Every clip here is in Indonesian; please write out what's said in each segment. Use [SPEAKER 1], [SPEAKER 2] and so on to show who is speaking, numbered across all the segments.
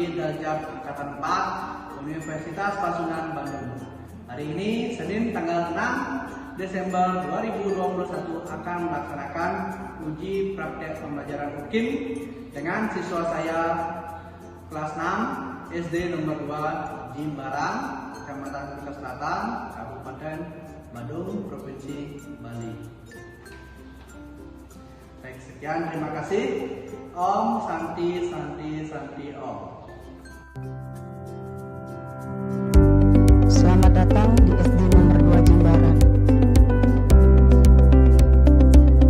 [SPEAKER 1] Tinggi Derajat Angkatan 4 Universitas Pasundan Bandung. Hari ini Senin tanggal 6 Desember 2021 akan melaksanakan uji praktek pembelajaran UKIM dengan siswa saya kelas 6 SD nomor 2 Jimbarang, Kecamatan Kuta Selatan, Kabupaten Badung, Provinsi Bali. Baik, sekian, terima kasih. Om Santi Santi Santi Om.
[SPEAKER 2] Selamat datang di SD nomor 2 Jimbarang.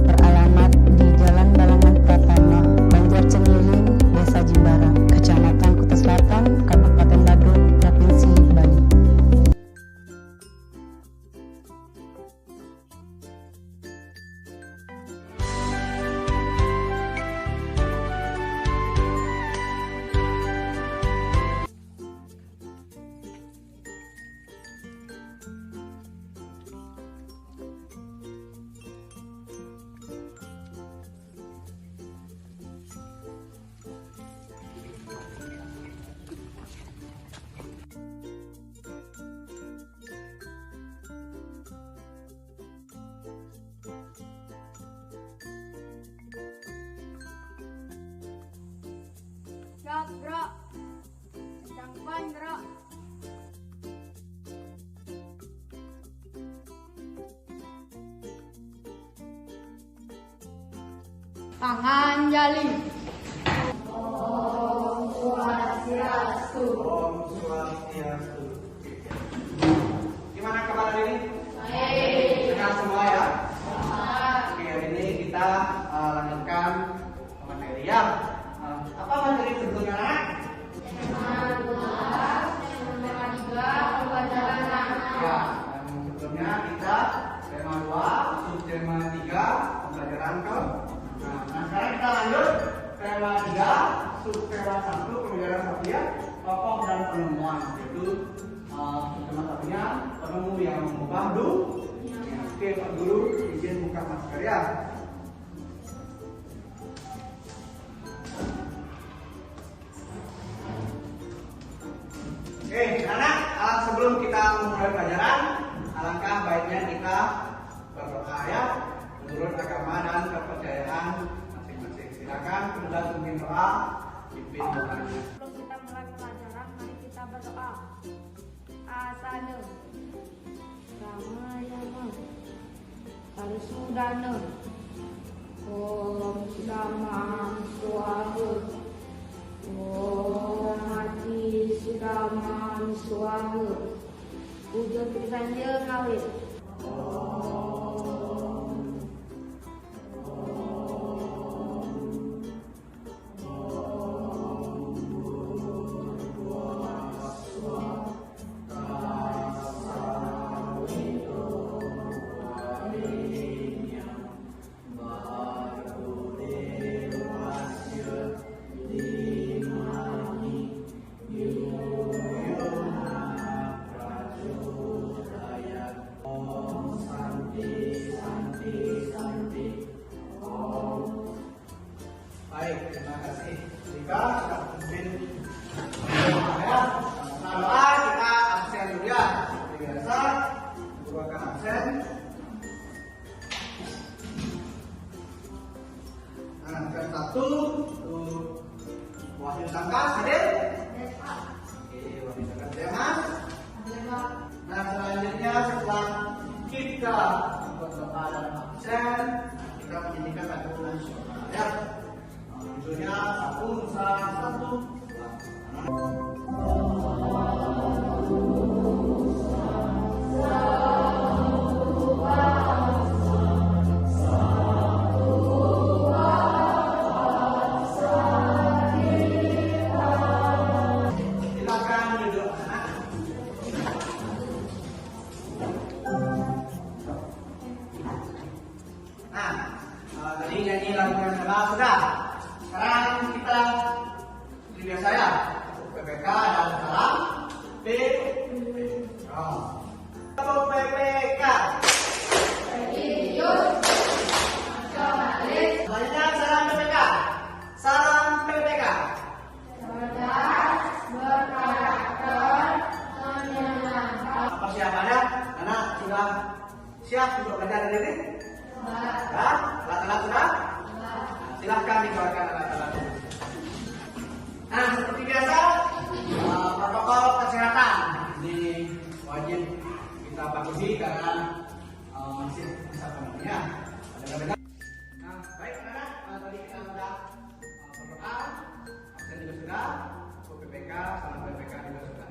[SPEAKER 2] Beralamat di Jalan Balangan Pratama, Banjar Cengiling, Desa Jimbarang, Kecamatan Kuta Selatan, Kabupaten Badung, Provinsi Bali.
[SPEAKER 3] Siap, gerak. Kencangkan, gerak. Tangan jali. Om Swastiastu.
[SPEAKER 1] Om Swastiastu. Gimana kabar hari ini?
[SPEAKER 3] Baik.
[SPEAKER 1] Sehat semua ya? Oke, hari ini kita lanjutkan materi ya. Apa materi sebelumnya, anak? Ya, yang sebelumnya kita tema 2, subtema 3, pembelajaran ke. Nah, sekarang kita lanjut tema 3, subtema 1, pembelajaran 1 ya, tokoh dan penemuan. Yaitu subtema 1-nya penemu yang mengubah dunia. Oke, Pak Guru, izin buka masker ya. Oke, anak, sebelum kita memulai pelajaran, alangkah baiknya kita berdoa ya, menurut agama dan kepercayaan masing-masing. Silakan penulis mungkin doa, pimpin doanya.
[SPEAKER 3] Sebelum kita mulai pelajaran, mari kita berdoa. Asana, Ramayana, Parisudana, Om Damam Swaha, Om Mati Sudamam Swaha, Puja Krisanya Ngawit.
[SPEAKER 1] Om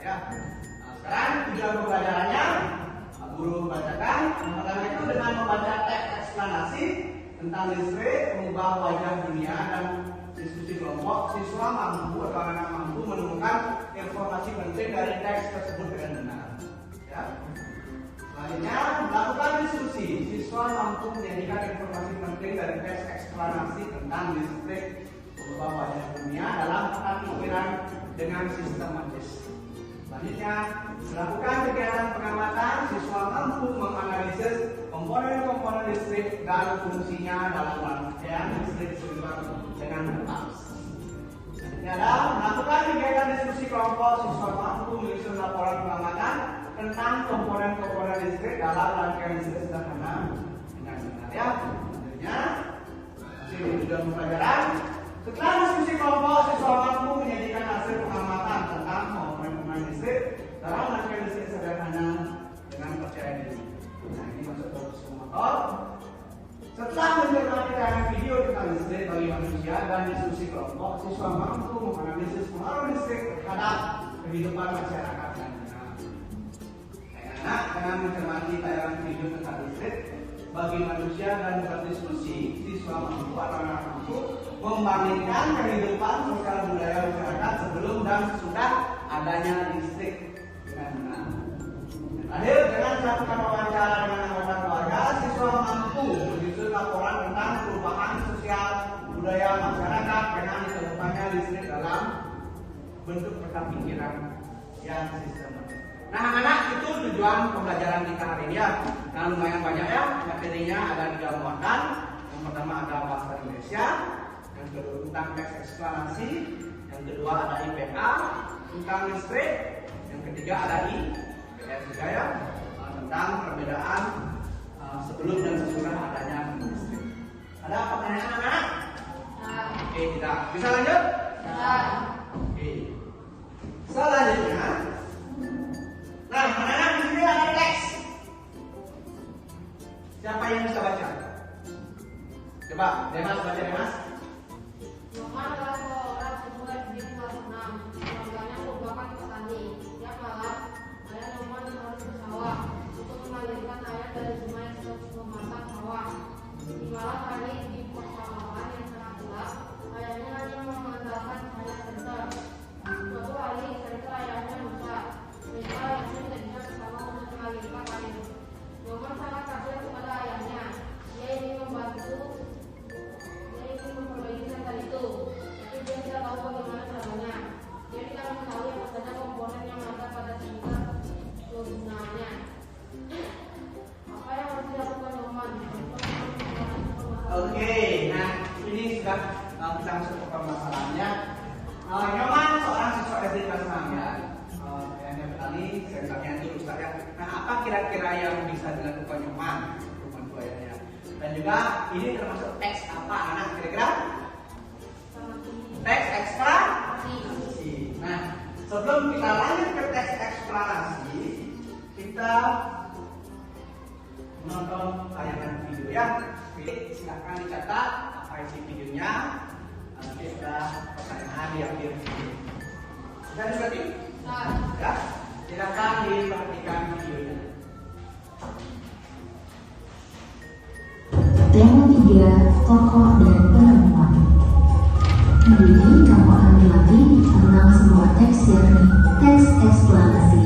[SPEAKER 1] ya. Nah, sekarang tujuan pembelajarannya guru membacakan. Pertama itu dengan membaca teks eksplanasi tentang listrik, mengubah wajah dunia dan diskusi kelompok, siswa mampu atau anak mampu menemukan informasi penting dari teks tersebut dengan benar. Ya. Selanjutnya, melakukan diskusi. Siswa mampu menjadikan informasi penting dari teks eksplanasi tentang listrik, mengubah wajah dunia dalam pikiran dengan sistematis. Selanjutnya, melakukan kegiatan pengamatan. Siswa mampu menganalisis komponen-komponen listrik dan fungsinya dalam rangkaian listrik dengan tepat. Selanjutnya, melakukan kegiatan diskusi kelompok. Siswa mampu menyusun laporan pengamatan tentang komponen-komponen listrik dalam rangkaian listrik sederhana dengan benar. Ya, selanjutnya tujuan pembelajaran. Setelah diskusi kelompok, siswa mampu menyajikan hasil pengamatan tentang komponen listrik dalam rangkaian listrik sederhana dengan percaya diri. Nah, ini masuk ke motor. Setelah mencermati tayangan video tentang listrik bagi manusia dan diskusi kelompok, siswa mampu menganalisis pengaruh listrik terhadap kehidupan masyarakat dan anak dengan mencermati tayangan video tentang listrik bagi manusia dan berdiskusi, siswa mampu atau anak mampu membandingkan kehidupan sosial budaya masyarakat sebelum dan sesudah adanya listrik dengan benar. Terakhir, dengan melakukan wawancara dengan anggota keluarga, siswa mampu menyusun laporan tentang perubahan sosial budaya masyarakat dengan ditemukannya listrik dalam bentuk peta pikiran yang sistematis. Nah, anak-anak, itu tujuan pembelajaran kita hari ini ya. Nah, lumayan banyak ya materinya, ada 3 muatan. Yang pertama ada bahasa Indonesia, yang kedua tentang teks eksplanasi, yang kedua ada IPA tentang listrik, yang ketiga ada IPS juga ya, tentang perbedaan sebelum dan sesudah adanya listrik. Ada pertanyaan anak-anak? Oke, tidak. Bisa lanjut? Oke. Selanjutnya, nah, anak-anak di sini ada teks. Siapa yang bisa baca? Coba, Demas baca Demas.
[SPEAKER 3] Nyoman adalah seorang siswa di kelas 6. Keluarganya merupakan petani. Tiap malam, ayah Nyoman harus ke sawah untuk mengalirkan air dari sungai ke memasak sawah. Di malam hari di persawahan yang sangat gelap, ayahnya hanya mengandalkan cahaya senter. Suatu hari, senter ayahnya rusak. Sehingga ayahnya jadinya bersama untuk mengalirkan air. Nyoman sangat kasihan kepada ayahnya. Dia ingin memperbaiki senter itu, tapi dia tidak tahu bagaimana caranya. Dia tidak mengetahui apa saja komponen yang ada pada senter kegunaannya. Apa yang harus dilakukan Nyoman?
[SPEAKER 1] Oke, nah ini sudah kita masuk ke permasalahannya. Nyoman seorang siswa SD kelas 6 ya. Yang tadi senternya itu rusak ya. Nah, apa kira-kira yang bisa dilakukan Nyoman? Ya. Dan juga ini termasuk teks apa anak kira-kira? Teks eksplanasi. Nah, sebelum kita lanjut ke teks eksplanasi, kita menonton tayangan video ya. Jadi silakan dicatat apa isi videonya. Nanti ada pertanyaan di akhir video. Sudah disetting? Ya. Silakan diperhatikan videonya.
[SPEAKER 4] Tema 3, tokoh dan penemuan. Hari ini kamu akan dilatih tentang sebuah teks yakni teks eksplanasi.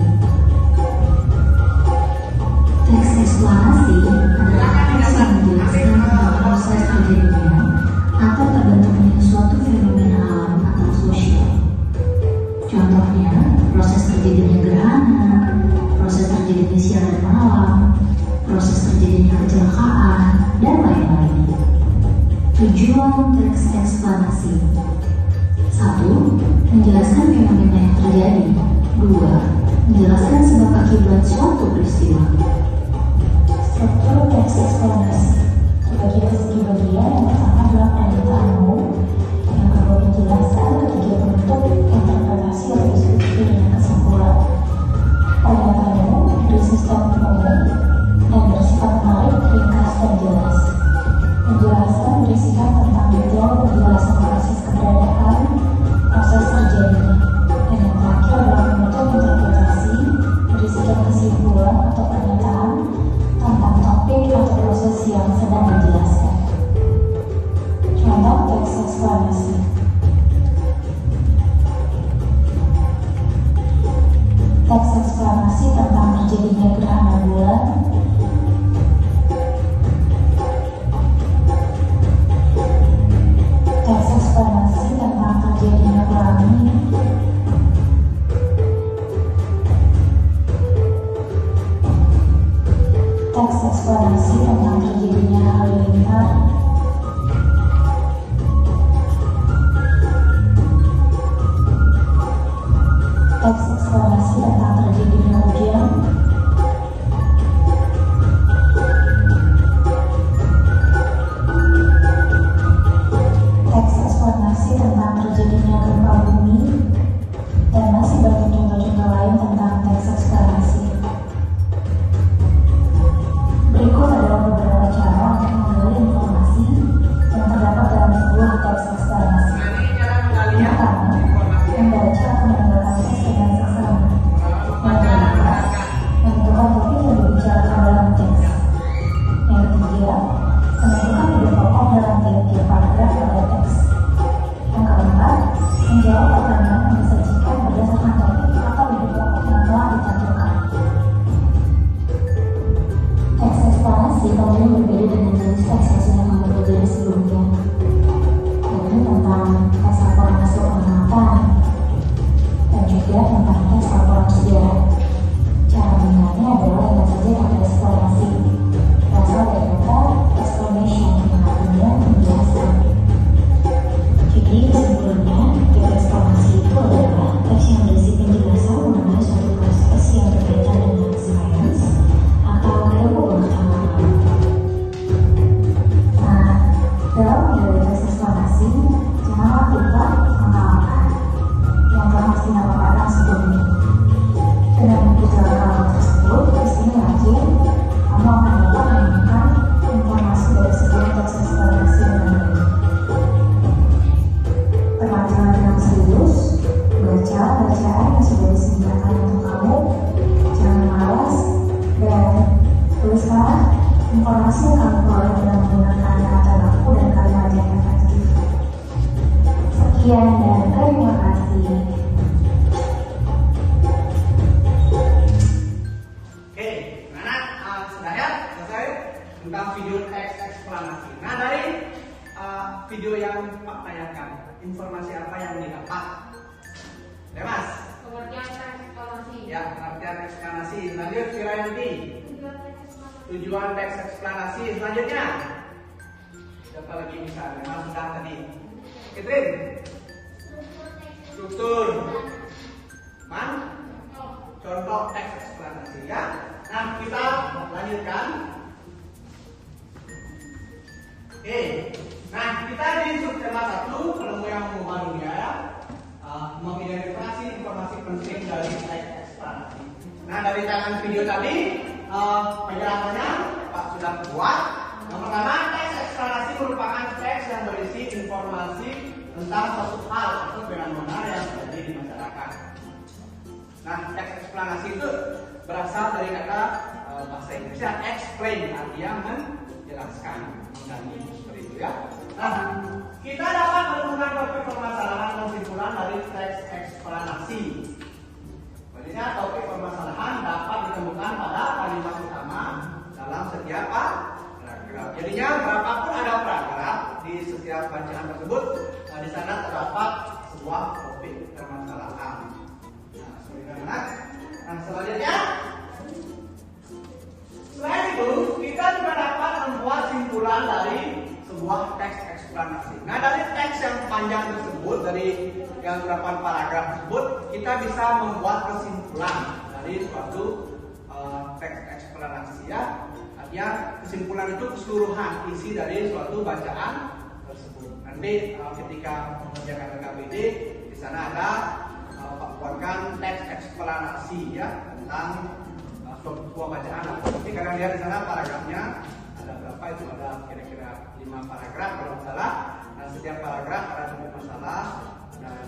[SPEAKER 4] Teks eksplanasi adalah teks yang menjelaskan tentang proses terjadinya atau terbentuknya suatu fenomena alam atau sosial. Contohnya, proses terjadinya gerhana, proses terjadinya siaran malam, proses terjadinya kecelakaan, dan lain-lain. Tujuan teks eksplanasi: 1. Menjelaskan fenomena yang terjadi. 2. Menjelaskan sebab akibat suatu peristiwa. Struktur teks eksplanasi dibagi ke segi bagian. Yang pertama adalah pernyataan umum, yang kedua penjelasan, ketiga penutup, interpretasi atau diskusi dengan kesimpulan. Pernyataan umum bersifat umum dan bersifat menarik, ringkas dan jelas. Penjelasan berisikan tentang detail penjelasan proses keberadaan, proses terjadinya, dan yang terakhir adalah penutup interpretasi eksplanasi. Teks eksplanasi tentang terjadinya gerhana bulan. Teks eksplanasi tentang terjadinya pelangi. Teks eksplanasi tentang terjadinya halilintar. Teks eksplanasi tentang terjadinya hujan. Teks eksplanasi tentang terjadinya gempa bumi, dan masih banyak contoh-contoh lain tentang teks eksplanasi. Berikut adalah beberapa cara untuk menggali informasi yang terdapat dalam sebuah teks eksplanasi. Yang pertama, membaca atau mendengarkan teks dengan seksama. Yang kedua, menentukan topik yang dibicarakan dalam teks. Yang ketiga, menentukan ide pokok dalam tiap-tiap paragraf pada teks. Yang keempat, menjawab pertanyaan yang disajikan berdasarkan topik atau ide pokok yang telah ditentukan. Teks eksplanasi tentunya berbeda dengan jenis teks yang sudah kamu pelajari sebelumnya, yaitu tentang teks laporan hasil pengamatan dan juga tentang teks laporan sejarah. Cara mengenalnya adalah ingat saja kata eksplanasi, berasal dari kata explanation yang artinya menjelaskan. Jadi kesimpulannya, teks eksplanasi itu adalah teks yang berisi penjelasan mengenai suatu proses yang berkaitan dengan sains atau ilmu pengetahuan. Nah, dalam menggali teks eksplanasi, janganlah lupa mengamalkan yang telah Mas Tina paparkan sebelumnya. Dengan mengikuti langkah tersebut, Christine yakin kamu akan dapat menemukan informasi dari sebuah teks eksplanasi dengan baik. Perhatikan dengan serius, baca bacaan yang sudah disediakan untuk kamu, jangan malas, dan tulislah informasi yang kamu peroleh dengan menggunakan kata baku dan kalimat yang efektif. Sekian dan terima kasih.
[SPEAKER 1] Oke, anak-anak sudah ya selesai tentang video teks eksplanasi. Nah, dari video yang Pak tayangkan, informasi apa yang didapat? Ya Mas?
[SPEAKER 3] Pengertian teks eksplanasi.
[SPEAKER 1] Ya, pengertian eksplanasi. Lanjut, Kirayanti. Tujuan teks eksplanasi selanjutnya. Siapa lagi misalnya? Mas sudah tadi. Catherine. Struktur. Man? Contoh teks eksplanasi ya. Nah, kita lanjutkan. Oke. Nah, kita di subtema 1 penemu yang mengubah dunia ya. Mengidentifikasi informasi penting dari teks eksplanasi. Nah, dari tayangan video tadi penjelasannya Pak sudah buat. Yang pertama, teks eksplanasi merupakan teks yang berisi informasi tentang suatu hal atau fenomena yang terjadi di masyarakat. Nah, teks eksplanasi itu berasal dari kata bahasa Inggrisnya explain, artinya menjelaskan, mengenai seperti itu ya. Nah, kita dapat menemukan topik permasalahan dan kesimpulan dari teks eksplanasi. Maksudnya topik permasalahan dapat ditemukan pada kalimat utama dalam setiap paragraf. Jadinya berapapun ada paragraf di setiap bacaan tersebut, di sana terdapat sebuah topik permasalahan. Nah, seperti itu. Nah, selanjutnya, selain itu kita juga dapat membuat simpulan dari sebuah teks eksplanasi. Nah, dari teks yang panjang tersebut, dari yang 8 paragraf tersebut, kita bisa membuat kesimpulan dari suatu teks eksplanasi ya. Artinya kesimpulan itu keseluruhan isi dari suatu bacaan tersebut. Nanti ketika mengerjakan KBD, di sana ada buatkan teks eksplanasi ya tentang sebuah bacaan. Tapi karena dia di sana paragrafnya ada berapa, itu ada kira-kira 5 paragraf kalau tidak salah. Dan setiap paragraf ada topik masalah dan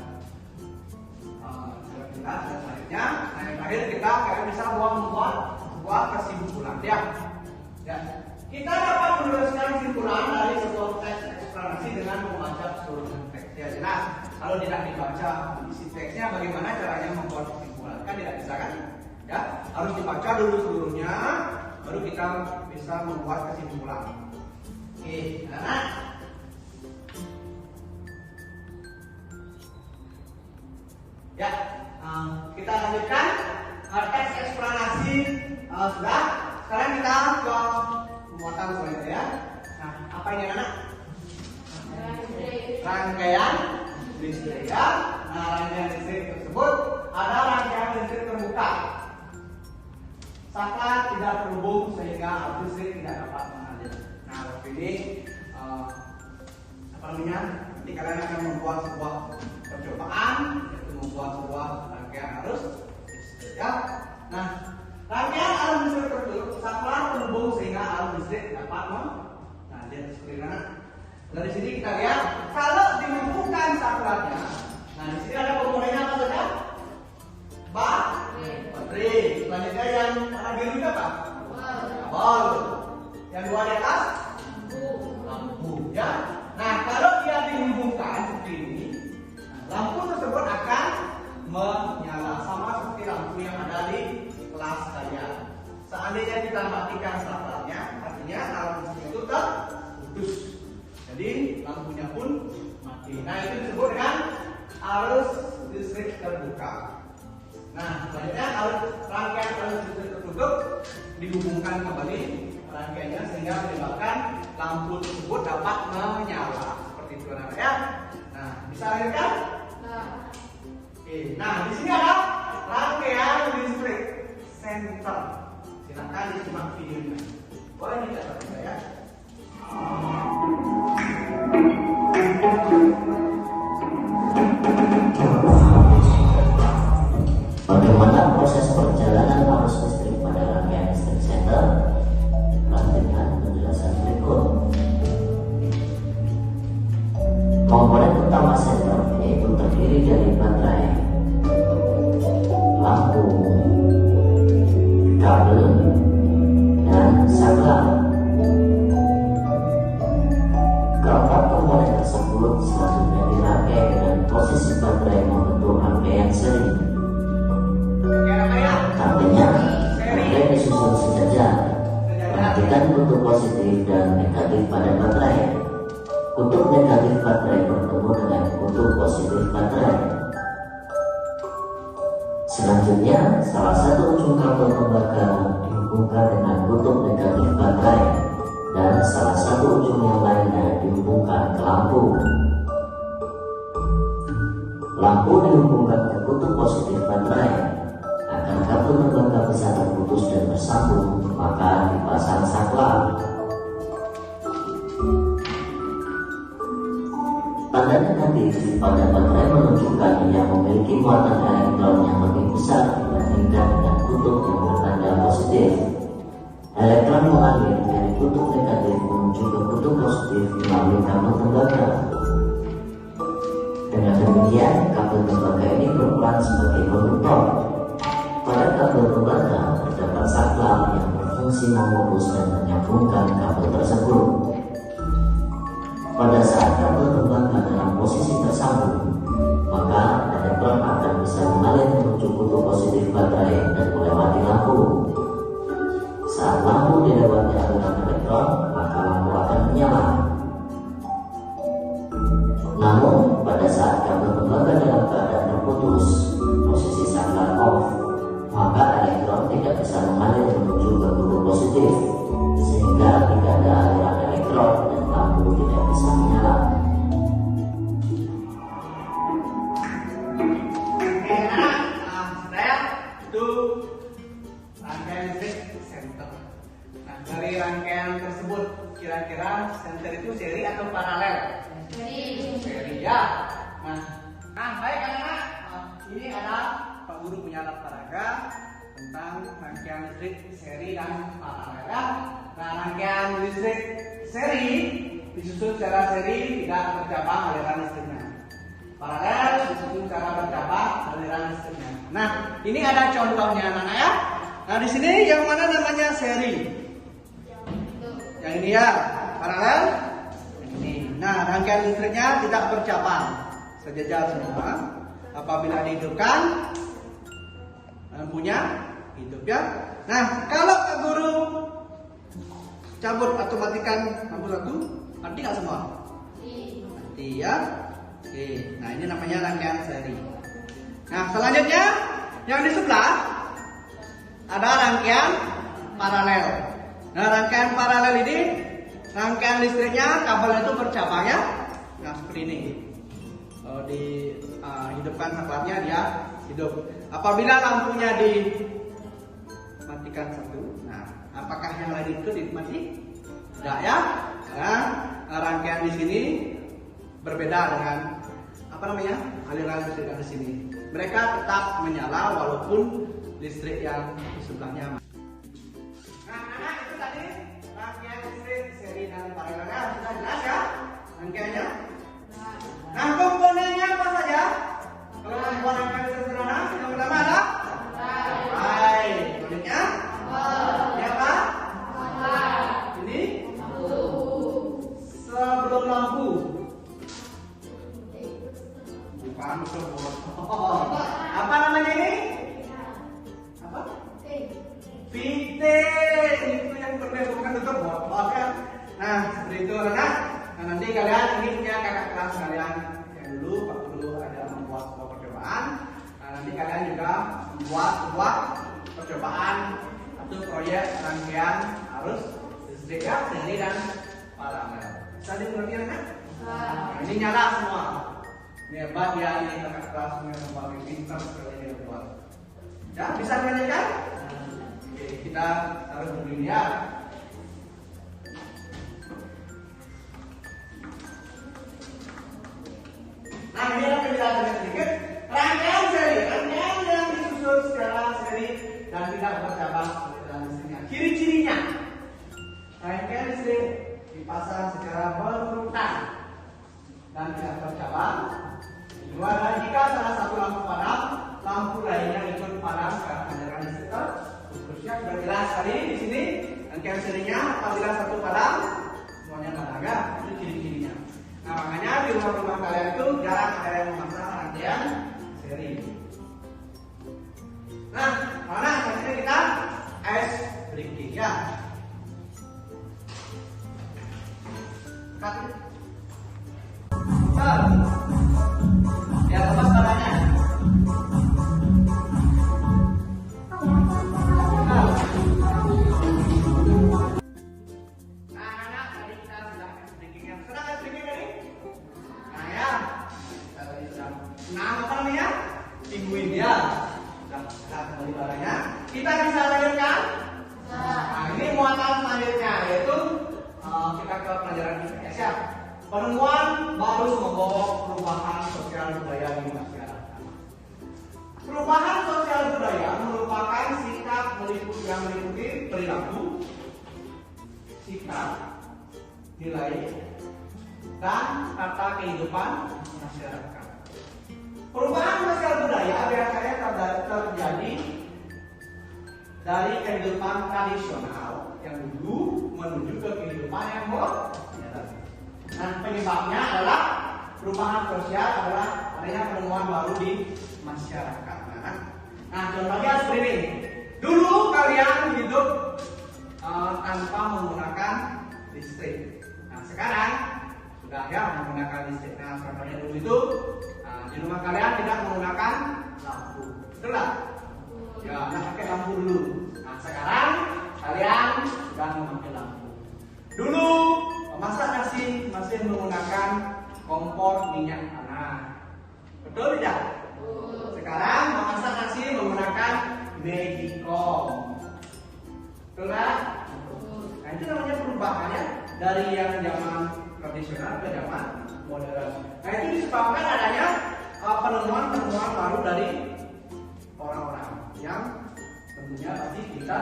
[SPEAKER 1] jelas dan selanjutnya. Nah, yang terakhir kita kalian bisa membuat sebuah kesimpulan ya. Kita dapat menuliskan kesimpulan dari sebuah teks eksplanasi dengan membaca keseluruhan ya jelas. Kalau tidak dibaca isi teksnya, bagaimana caranya membuat kesimpulan? Kan tidak bisa kan? Ya, harus dibaca dulu seluruhnya, baru kita bisa membuat kesimpulan. Oke, anak. Ya, kita lanjutkan teks eksplanasi sudah. Sekarang kita ke pembuatan selanjutnya ya. Nah, apa ini anak? Rangkaian listrik ya. Nah, rangkaian listrik tersebut ada rangkaian listrik terbuka. Saklar tidak terhubung sehingga arus listrik tidak dapat mengalir. Nah, waktu ini apa namanya? Nanti kalian akan membuat sebuah percobaan, yaitu membuat sebuah rangkaian arus listrik ya. Nah, rangkaian arus listrik tersebut saklar terhubung sehingga arus listrik dapat mengalir seperti mana? Dari sini kita lihat kalau dihubungkan saklarnya. Nah, di sini ada komponennya apa saja? Baterai. Selanjutnya yang warna biru itu apa? Kabel. Yang dua di atas? Lampu. Ya. Nah, kalau dia dihubungkan seperti ini, lampu tersebut akan menyala sama seperti lampu yang ada di kelas saya. Seandainya kita matikan saklarnya, artinya lampu itu terputus. Jadi lampunya pun mati. Nah, itu disebut dengan arus listrik terbuka. Nah, selanjutnya rangkaian arus listrik tertutup dihubungkan kembali rangkaiannya sehingga menyebabkan lampu tersebut dapat menyala seperti itu anak ya. Nah, bisa lanjutkan? Oke. Nah, di sini ada rangkaian listrik senter. Silakan disimak videonya. Boleh dicatat ya.
[SPEAKER 5] Bagaimana proses perjalanan arus listrik pada rangkaian listrik senter? Perhatikan penjelasan berikut. Komponen utama senter yaitu terdiri dari baterai, lampu, kabel, dan saklar. Keempat komponen tersebut selanjutnya dirangkai dengan posisi baterai membentuk rangkaian seri. Artinya, baterai disusun sejajar. Perhatikan kutub positif dan negatif pada baterai. Kutub negatif baterai bertemu dengan kutub positif baterai. Selanjutnya, salah satu ujung kabel tembaga dihubungkan dengan kutub negatif baterai dan salah satu ujung yang lainnya dihubungkan ke lampu. Lampu dihubungkan ke kutub positif baterai. Agar kabel tembaga bisa terputus dan bersambung, maka dipasang saklar. Tanda negatif pada baterai menunjukkan ia memiliki muatan elektron yang lebih besar dibandingkan dengan kutub yang bertanda positif. Elektron mengalir dari kutub negatif menuju ke kutub positif melalui kabel tembaga. Dengan demikian, kabel tembaga ini berperan sebagai konduktor. Pada kabel tembaga terdapat saklar yang berfungsi memutus dan menyambungkan kabel tersebut. Pada saat kabel tembaga dalam posisi tersambung, maka elektron akan bisa mengalir menuju kutub positif baterai dan melewati lampu. Saat lampu dilewati aliran elektron, maka lampu akan menyala. Namun, pada saat kabel tembaga dalam keadaan terputus, posisi saklar off, maka elektron tidak bisa mengalir menuju ke kutub positif, sehingga tidak ada aliran elektron dan lampu tidak bisa menyala.
[SPEAKER 1] Oke, anak, saya itu rangkaian listrik senter. Nah, dari rangkaian tersebut kira-kira senter itu seri atau paralel? Seri ya. Nah, baik anak-anak. Ini ada Pak Guru punya alat peraga tentang rangkaian listrik seri dan paralel. Nah, rangkaian listrik seri disusun secara seri tidak bercabang aliran listriknya. Paralel disusun secara bercabang aliran listriknya. Nah, ini ada contohnya anak-anak ya. Nah, di sini yang mana namanya seri? Yang ini ya, paralel. Yang ini. Nah, rangkaian listriknya tidak bercabang. sejajar semua. Apabila dihidupkan, lampunya hidup ya. Nah, kalau Pak Guru cabut atau matikan lampu satu, mati nggak semua? Mati ya. Oke, nah ini namanya rangkaian seri. Nah, selanjutnya yang di sebelah ada rangkaian paralel. Nah, rangkaian paralel ini rangkaian listriknya kabelnya itu bercabang ya. Nah, seperti ini. Kalau dihidupkan saklarnya dia hidup. Apabila lampunya dimatikan satu, nah apakah yang lain itu dimati? Tidak ya. Nah, rangkaian di sini berbeda dengan aliran listrik di sini. Mereka tetap menyala walaupun listrik yang di sebelahnya. Nah, anak itu tadi rangkaian listrik seri dan paralelnya sudah jelas ya rangkaiannya. Nah, komponennya apa saja? Kalau membuat rangkaian listrik sederhana, yang pertama adalah baterai. Komponennya ini apa? Ini sebelum lampu. Bukan sebelum. Apa namanya ini? Apa? Fitin. Itu yang bukan tutup botol kan? Nah, seperti itu anak. Nah, nanti kalian ini punya kakak kelas kalian yang dulu Pak Guru ada membuat sebuah percobaan. Nah, nanti kalian juga membuat sebuah percobaan atau proyek rangkaian arus listrik ya, seri dan paralel. Bisa dimengerti anak? Nah, ini nyala semua. Ini hebat ya, ini kakak kelas yang membuat pintar sekali dia buat. Ya, bisa dilanjutkan? Oke, kita taruh begini ya. Nah, ini yang kita lihat sedikit. Rangkaian seri, rangkaian yang disusun secara seri dan tidak bercabang seperti dalam listriknya. Ciri-cirinya, rangkaian listrik dipasang secara berurutan dan tidak bercabang. Kedua adalah jika salah satu lampu padam, lampu lainnya ikut padam karena aliran listrik terputusnya. Sudah jelas tadi di sini rangkaian serinya apabila satu padam semuanya padam ya, itu ciri-cirinya. Nah, makanya di rumah-rumah kalian itu jarang ada yang memasang rangkaian seri. Nah, mana selanjutnya kita ice breaking ya. Ya, lepas badannya. Nah, anak tadi kita sudah ice breaking yang senang ice breaking tadi. Nah ya, kita tadi sudah. Nah, apa namanya? Pinguin ya. Sudah kembali barangnya. Kita bisa lanjutkan. Nah, ini muatan selanjutnya yaitu kita ke pelajaran IPS ya. Penemuan baru membawa perubahan sosial budaya di masyarakat. Perubahan sosial budaya merupakan sikap yang meliputi perilaku, sikap, nilai, dan tata kehidupan masyarakat. Perubahan sosial budaya biasanya terjadi dari kehidupan tradisional yang dulu menuju ke kehidupan yang modern. Dan penyebabnya adalah perubahan sosial adalah adanya penemuan baru di masyarakat. Nah, contohnya seperti ini. Dulu kalian hidup tanpa menggunakan listrik. Nah, sekarang sudah ya menggunakan listrik. Nah, contohnya dulu itu di rumah kalian tidak menggunakan lampu. Betul lah? Ya, pakai lampu dulu. Nah, sekarang kalian sudah memakai lampu. Dulu memasak nasi masih menggunakan kompor minyak tanah. Betul tidak? Sekarang memasak nasi menggunakan Magicom. Betul kan? Nah, itu namanya perubahannya dari yang zaman tradisional ke zaman modern. Nah, itu disebabkan adanya penemuan-penemuan baru dari orang-orang yang tentunya pasti kita.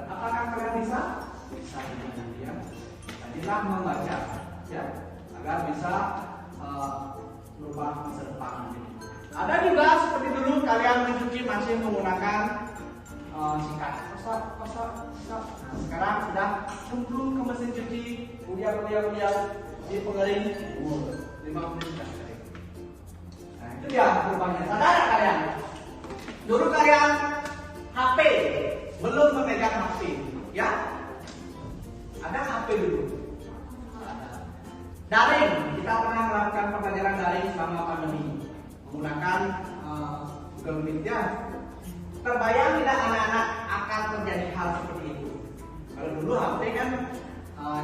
[SPEAKER 1] Apakah kalian bisa? Bisa nanti ya. Tadilah membaca ya agar bisa merubah masa depan. Ada juga seperti dulu kalian mencuci masih menggunakan sikat. Kosok. Nah, sekarang sudah cemplung ke mesin cuci, kemudian di pengering 5 menit sudah kering. itu dia perubahannya. Sadar nggak kalian? Dulu kalian HP belum memegang HP, ya? Ada HP dulu. Daring, kita pernah melakukan pembelajaran daring selama pandemi menggunakan Google Meet, ya. Terbayang tidak anak-anak akan terjadi hal seperti itu? Kalau dulu HP kan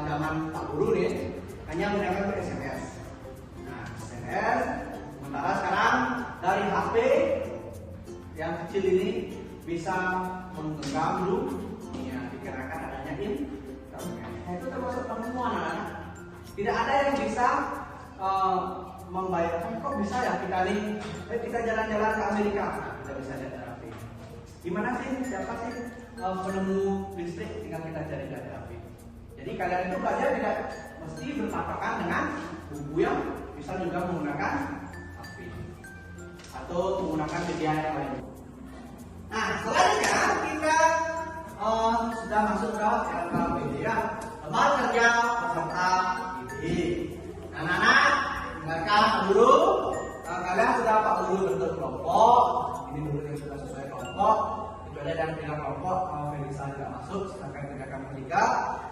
[SPEAKER 1] zaman Pak Guru nih hanya menggunakan SMS. Nah, SMS. Sementara sekarang dari HP yang kecil ini bisa menggenggam dulu, ya, dikarenakan adanya internet. Itu termasuk penemuan anak-anak. Tidak ada yang bisa membayarkan. Kok bisa ya kita nih? Kita jalan-jalan ke Amerika, kita bisa lihat HP. Gimana sih? Siapa sih penemu listrik? Tinggal kita cari dari HP. Jadi kalian itu belajar tidak mesti berpatokan dengan buku yang bisa juga menggunakan HP atau menggunakan media yang lain. Nah, selanjutnya kita sudah masuk ke LKPD, ya, lembar kerja peserta didik. Anak-anak, dengarkan Pak Guru. Kalian sudah Pak Guru bentuk kelompok. Ini dulu yang sudah sesuai kelompok. Kecuali yang tidak kelompok, Felisa tidak masuk, sedangkan tindakan bertiga.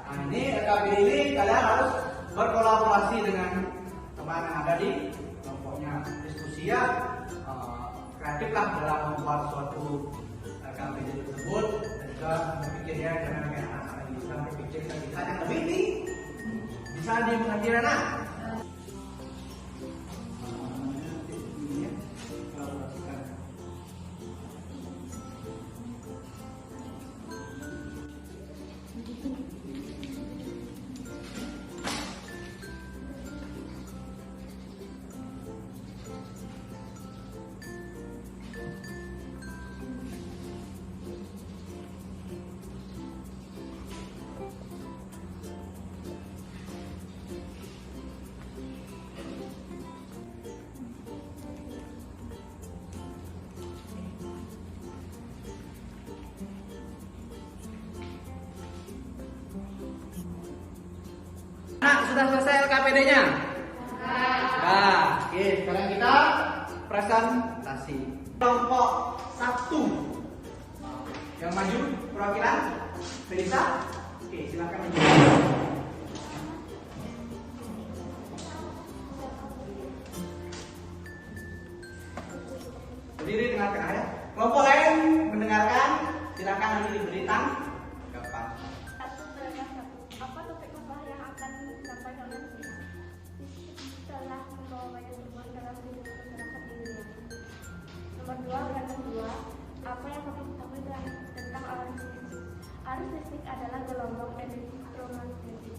[SPEAKER 1] Nah, ini LKPD ini kalian harus berkolaborasi dengan teman yang ada di kelompoknya. Diskusi, ya, kreatiflah dalam membuat suatu LKPD tersebut. Dan juga berpikirnya jangan kayak anak-anak ini sedang berpikir kita yang lebih tinggi. Bisa dimengerti anak? Nah, sudah selesai LKPD-nya? Nah, oke, sekarang kita presentasi. Kelompok 1 yang maju perwakilan Felisa. Oke, silakan maju. Berdiri, dengarkan ya. Kelompok lain mendengarkan, silakan nanti diberi tanggapan.
[SPEAKER 6] Apa topik masalah yang akan disampaikan oleh Felisa? Telah membawa banyak perubahan dalam kehidupan masyarakat di dunia. Nomor 2, random 2. Apa yang kamu ketahui tentang arus listrik? Arus listrik adalah gelombang elektromagnetik.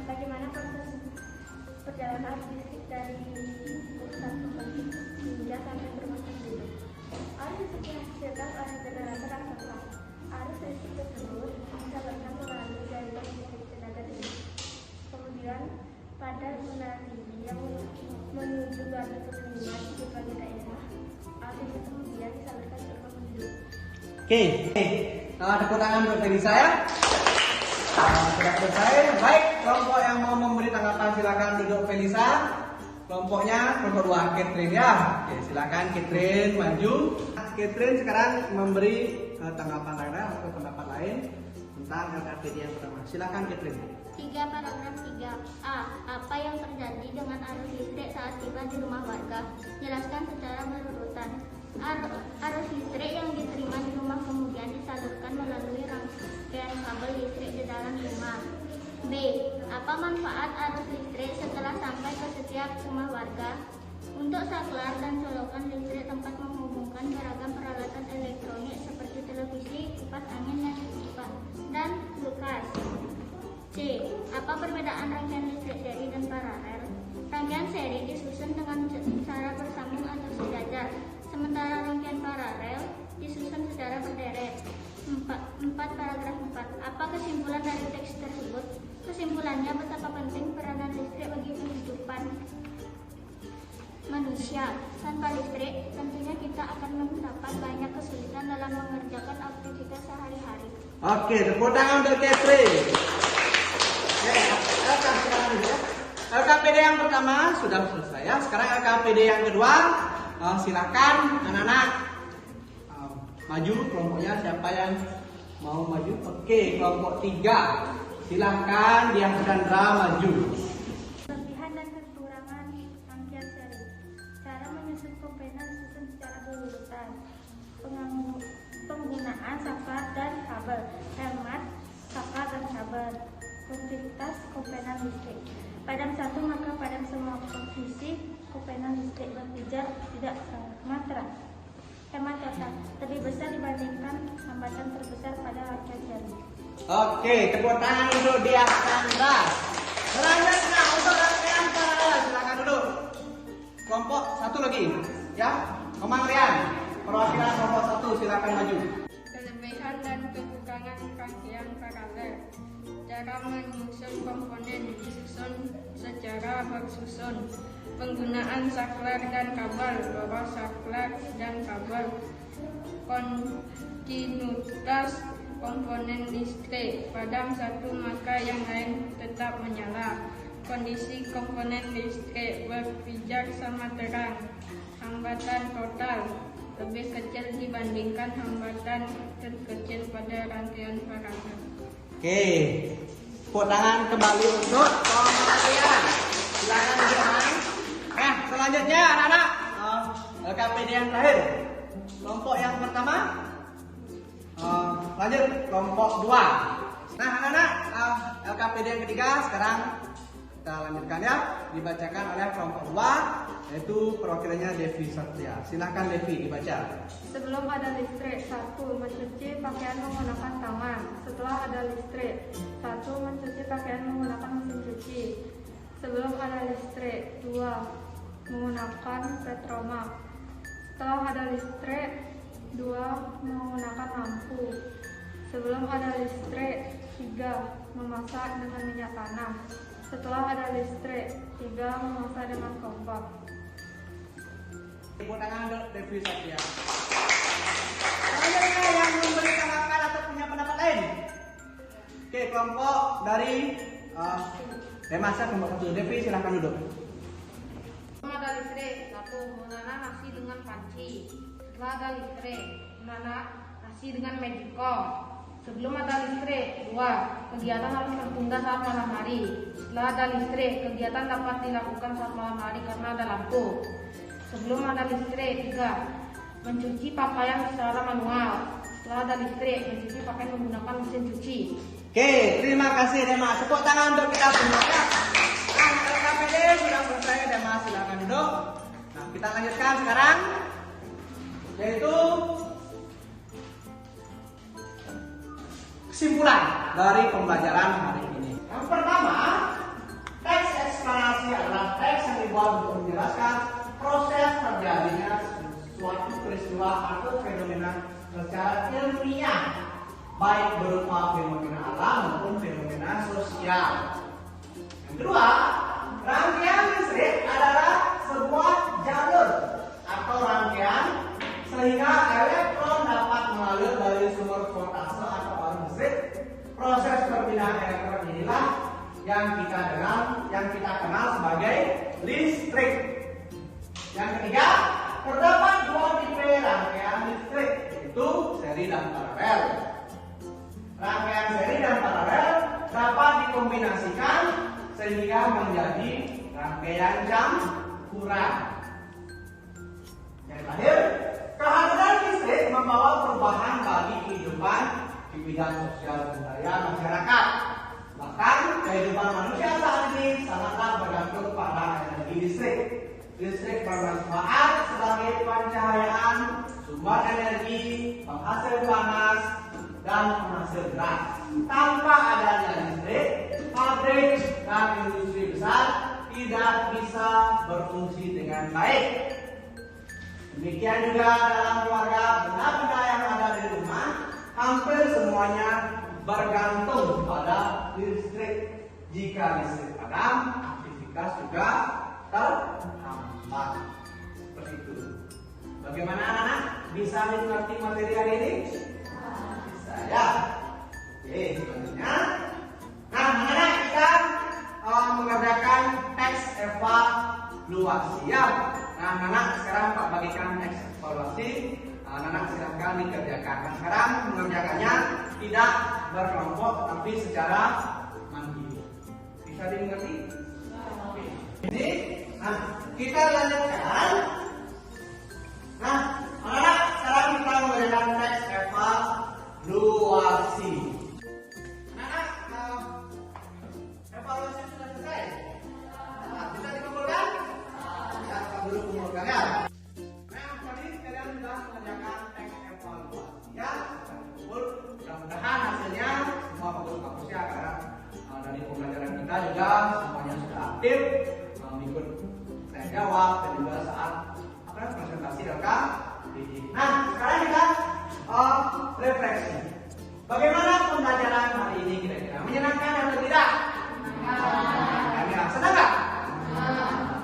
[SPEAKER 6] Bagaimana proses perjalanan arus listrik dari pusat pembangkit hingga sampai ke rumah penduduk? Arus listrik dihasilkan oleh generator raksasa. Arus listrik tersebut disalurkan melalui jaringan listrik tenaga tinggi. Kemudian pada menara tinggi yang menuju gardu terminal di berbagai daerah, arus listrik kemudian disalurkan ke rumah penduduk.
[SPEAKER 1] Oke, tepuk tangan untuk Felisa, ya. Sudah selesai. Baik, kelompok yang mau memberi tanggapan silakan duduk Felisa. Kelompoknya kelompok 2, Catherine, ya. Oke, silakan Catherine maju. Catherine sekarang memberi tanggapan lain atau pendapat lain tentang LKPD yang pertama. Silakan Catherine.
[SPEAKER 6] 3 paragraf 3A. Apa yang terjadi dengan arus listrik saat tiba di rumah warga? Jelaskan secara berurutan. Arus listrik yang diterima di rumah kemudian disalurkan melalui rangkaian kabel listrik di dalam rumah. B. Apa manfaat arus listrik setelah sampai ke setiap rumah warga? Untuk saklar dan colokan listrik tempat menghubungkan beragam peralatan elektronik seperti televisi, kipas angin, dan kulkas. C. Apa perbedaan rangkaian listrik seri dan paralel? Rangkaian seri disusun dengan cara bersambung atau sejajar, sementara rangkaian paralel disusun secara berderet. 4. Paragraf 4. Apa kesimpulan dari teks tersebut? Kesimpulannya, betapa penting peranan listrik bagi kehidupan manusia. Tanpa listrik, tentunya kita akan mendapat banyak kesulitan dalam mengerjakan aktivitas sehari-hari.
[SPEAKER 1] Oke, tepuk tangan untuk Catherine. Ya, silakan dulu, ya. LKPD yang pertama sudah selesai ya. Sekarang LKPD yang kedua, silakan anak-anak maju kelompoknya, siapa yang mau maju? Oke, kelompok 3. Silahkan Diah Chandra maju.
[SPEAKER 6] Kelebihan dan kekurangan rangkaian seri. Cara menyusun komponen susun secara berurutan. Penggunaan saklar dan kabel. Hemat saklar dan kabel. Produktivitas komponen listrik. Padam satu maka padam semua posisi komponen listrik berpijar tidak sama terang. Hemat total lebih besar dibandingkan hambatan terbesar pada rangkaian seri.
[SPEAKER 1] Oke, tepuk tangan untuk Diah Chandra. Selanjutnya untuk rangkaian paralel, silakan duduk. Kelompok 1 lagi, ya. Komang Rian, perwakilan kelompok 1 silakan maju.
[SPEAKER 3] Kelebihan dan kekurangan rangkaian paralel. Cara menyusun komponen disusun secara bersusun. Penggunaan saklar dan kabel, boros saklar dan kabel. Kontinuitas komponen listrik. Padam satu maka yang lain tetap menyala. Kondisi komponen listrik berpijar sama terang. Hambatan total lebih kecil dibandingkan hambatan terkecil pada rangkaian paralel.
[SPEAKER 1] Oke, tepuk tangan kembali untuk Komang Rian. Silakan duduk. Selanjutnya anak-anak, LKPD yang terakhir. Kelompok yang pertama, lanjut kelompok 2. Nah anak-anak, LKPD yang ketiga sekarang kita lanjutkan ya. Dibacakan oleh kelompok 2, yaitu perwakilannya Devi Satria. Silahkan Devi dibaca.
[SPEAKER 3] Sebelum ada listrik, 1. Mencuci pakaian menggunakan tangan. Setelah ada listrik, 1. Mencuci pakaian menggunakan mesin cuci. Sebelum ada listrik, 2. Menggunakan petromak. Setelah ada listrik, 2. Menggunakan lampu. Sebelum ada listrik, 3. Memasak dengan minyak tanah. Setelah ada listrik, 3. Memasak dengan kompor.
[SPEAKER 1] Tepuk tangan untuk Devi Satria. Selanjutnya yang memberi tanggapan atau punya pendapat lain. Oke, kelompok dari Demasa kelompok 1. Devi silahkan duduk.
[SPEAKER 3] Sebelum ada listrik, 1. Menanam nasi dengan panci. Setelah ada listrik, menanam nasi dengan magicom. Sebelum ada listrik, 2. Kegiatan harus tertunda saat malam hari. Setelah ada listrik, kegiatan dapat dilakukan saat malam hari karena ada lampu. Sebelum ada listrik, 3. Mencuci pakaian secara manual. Setelah ada listrik, mencuci pakaian menggunakan mesin cuci.
[SPEAKER 1] Oke, terima kasih Demas. Tepuk tangan untuk kita semua ya. Nah, LKPD sudah selesai. Demas silakan duduk. Nah, kita lanjutkan sekarang, yaitu kesimpulan dari pembelajaran hari ini. Yang pertama, teks eksplanasi adalah teks yang dibuat untuk menjelaskan proses terjadinya suatu peristiwa atau fenomena secara ilmiah, baik berupa fenomena alam maupun fenomena sosial. Yang kedua, rangkaian listrik adalah sebuah jalur atau rangkaian sehingga elektron dapat mengalir dari sumber voltase atau arus listrik. Proses perpindahan elektron inilah yang kita kenal sebagai listrik. Yang ketiga, terdapat 2 tipe rangkaian listrik, yaitu seri dan paralel. Rangkaian seri dan paralel dapat dikombinasikan sehingga menjadi rangkaian campuran. Yang terakhir, kehadiran listrik membawa perubahan bagi kehidupan di bidang sosial budaya masyarakat. Bahkan kehidupan manusia saat ini sangatlah bergantung pada energi listrik. Listrik bermanfaat sebagai pencahayaan, sumber energi, penghasil panas, dan penghasil gas. Tanpa adanya listrik, pabrik dan industri besar tidak bisa berfungsi dengan baik. Demikian juga dalam keluarga, benda-benda yang ada di rumah hampir semuanya bergantung pada listrik. Jika listrik padam, aktivitas juga terhambat. Seperti itu. Bagaimana anak-anak? Bisa mengerti materi hari ini? Bisa ya. Oke, selanjutnya. Nah, anak-anak kita mengerjakan tes evaluasi ya. Nah, anak sekarang Pak bagikan teks evaluasi. Anak silakan dikerjakan. Nah, sekarang mengerjakannya tidak berkelompok tapi secara mandiri. Bisa dimengerti? Oke. Ini, nah kita lanjutkan. Nah, anak sekarang kita mengerjakan teks evaluasi. Evaluasi sudah selesai. Nah, bisa dikumpulkan? Ya, kita dulu kumpulkan ya. Nah, tadi kalian sudah mengerjakan teks evaluasi ya. Kita kumpul. Mudah-mudahan hasilnya semua bagus-bagusnya karena dari pembelajaran kita juga semuanya sudah aktif mengikut tanya jawab dan juga saat presentasi rekam didik. Nah, sekarang kita refleksi. Bagaimana pembelajaran hari ini kira-kira? Menyenangkan atau tidak? Senang nggak?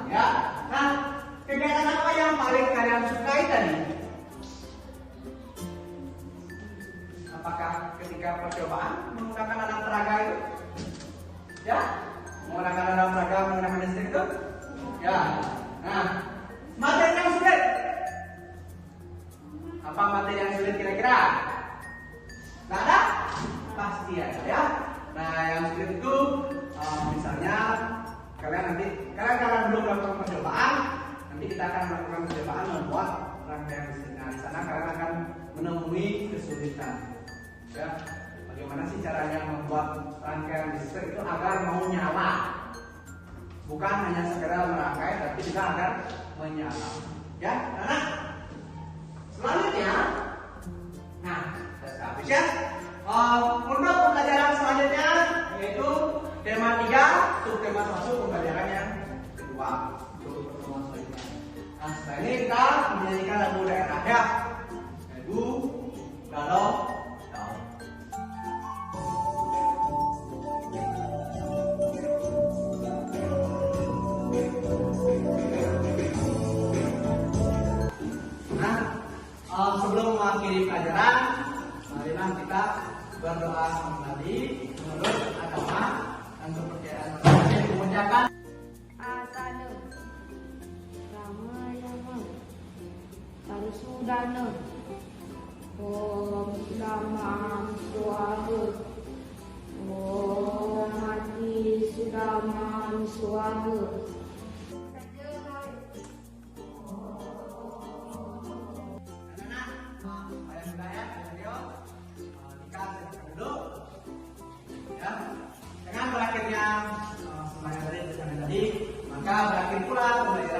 [SPEAKER 1] Ya. Nah, kegiatan apa yang paling kalian sukai tadi? Apakah ketika percobaan menggunakan alat peraga itu? Ya, menggunakan alat peraga menggunakan listrik itu? Ya. Nah, materi yang sulit. Apa materi yang sulit kira-kira? Nggak ada? Pasti ada ya. Nah, yang sulit itu misalnya kalian belum melakukan percobaan, nanti kita akan melakukan percobaan membuat rangkaian listrik. Nah, di sana kalian akan menemui kesulitan. Ya, bagaimana sih caranya membuat rangkaian listrik itu agar mau nyala? Bukan hanya sekedar merangkai, tapi juga agar menyala. Ya, anak. Selanjutnya, nah, sudah habis ya. Untuk pembelajaran selanjutnya yaitu tema 3, subtema 1 pembelajaran yang kedua untuk pertemuan selanjutnya. Nah, setelah ini kita menyanyikan lagu daerah ya, lagu Galau Daun. Nah, sebelum mengakhiri pelajaran, marilah kita berdoa kembali menurut agama dan kepercayaan masing-masing. Mengucapkan
[SPEAKER 3] Asana Ramayana Parusudana Om Damam Swaha Om Mati Sudamam Swaha.
[SPEAKER 1] Dengan berakhirnya sembahyang tadi, maka berakhir pula pembelajaran